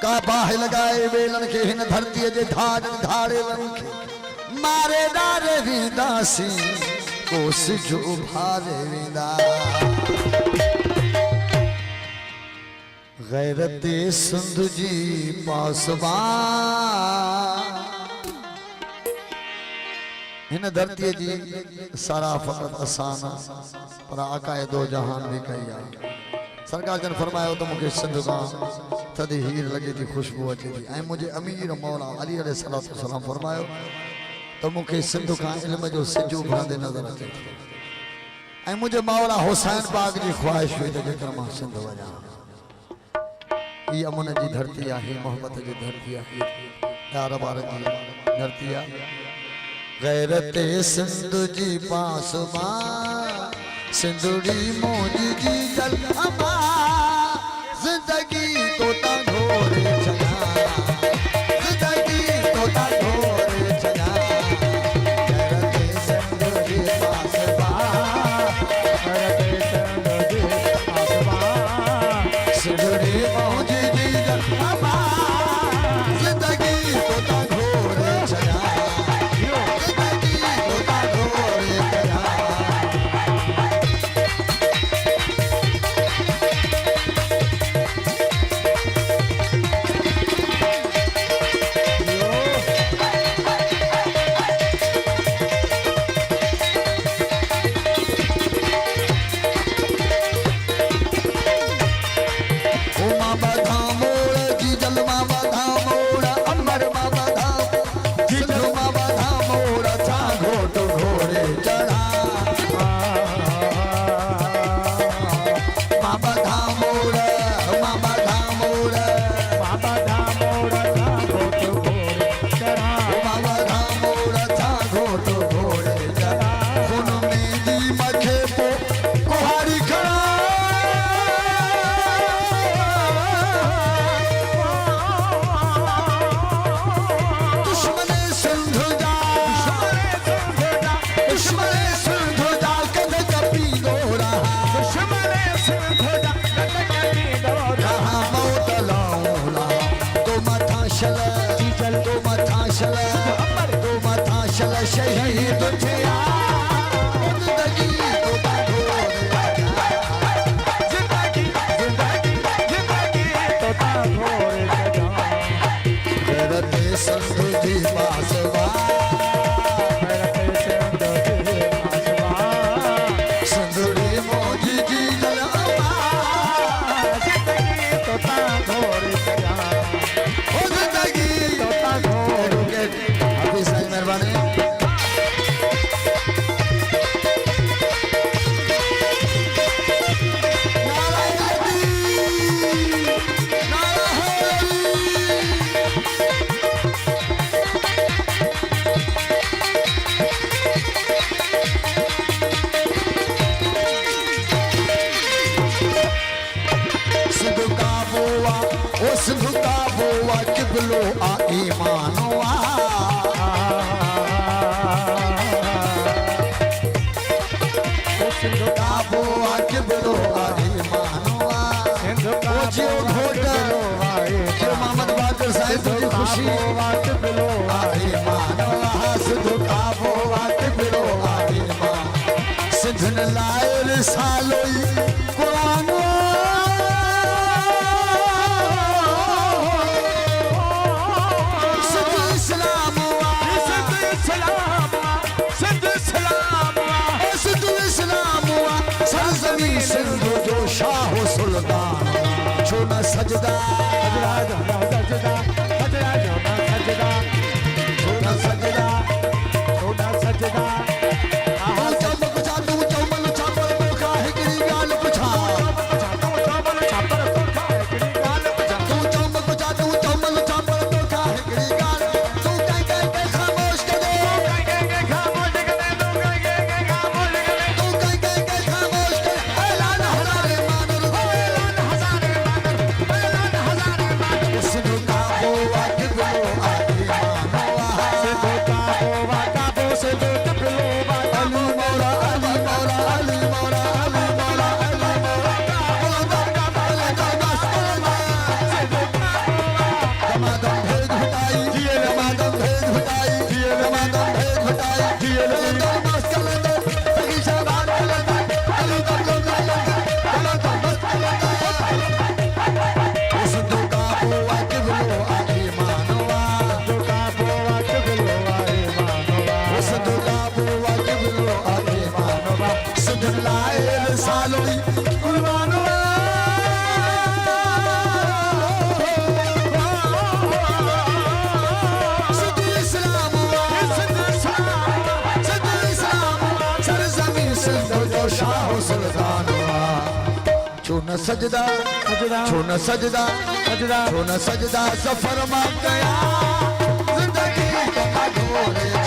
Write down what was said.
का बाह लगाए वेलन के हिन धरती जे धार धारे वन मारे दारे विदासी कोस जो भारे विदा गैरते सिंधु जी पासवा इन धरती जी सारा फकत असाना पर आकाए दो जहान भी कहिया सरकार जन फरमायो तो मुझे सिंधु का तदी हीर लगे थी खुशबू अचे थी ऐं मुझे अमीर मौला अली अलैहि सलाम फरमायो तो मुझे सिंधु का इल्म जो सिजू भरंदे नजर अचे थी ऐं मुझे मौला हुसैन पाक जी ख्वाहिश हुई त जेकर मां सिंधु वञा ई अमन जी धरती आहे मोहब्बत जी धरती आहे यार बार जी धरती आहे गैरते सिंधु जी पासवा सिंधुड़ी मौजी जी जल अमा जिंदगी तो घोरे चला जिंदगी तो घोरे चला गैरते सिंधु जी पासवा गैरते सिंधु जी पासवा सिंधुड़ी मौजी जी जल अमा जिंदगी तो घोरे चला शहीद थिया जिंदगी तो घोरे चला गैरते सिंधु जी पासवा गैरते सिंधु जी पासवा सिंधुड़ी मौजी जी जल अमा जिंदगी तो घोरे चला ओ जिंदगी तो घोरे अभी सही मेहरबानी सिंधु का बोआ किबलो आ ईमानवा सिंधु का बोआ किबलो आ ईमानवा सिंधु का जो घोटलो आए जो मोहम्मद बाकर साहब की खुशी किबलो आ ईमानवा सिंधु का बोआ किबलो आ ईमान सिंधु ने लाए रिसालोई कुरान सिंधु जो शाह सुल्तान छो न सजदा सजदा सजदा छो न सजदा छो न सजदा आहा चम कुछा तू चमल छापर पोखा हिकड़ी गाल पुछा तू चमल छापर पोखा हिकड़ी गाल पुछा तू चम कुछा तू चमल छापर पोखा हिकड़ी गाल तू कह खामोश कर दे कह खामोश कर दे तू कह खामोश कर दे तू कह खामोश कर सिंधु का छू न सजदा सजदा छू न सजदा सजदा छू न सजदा सफर में गया जिंदगी का ढोले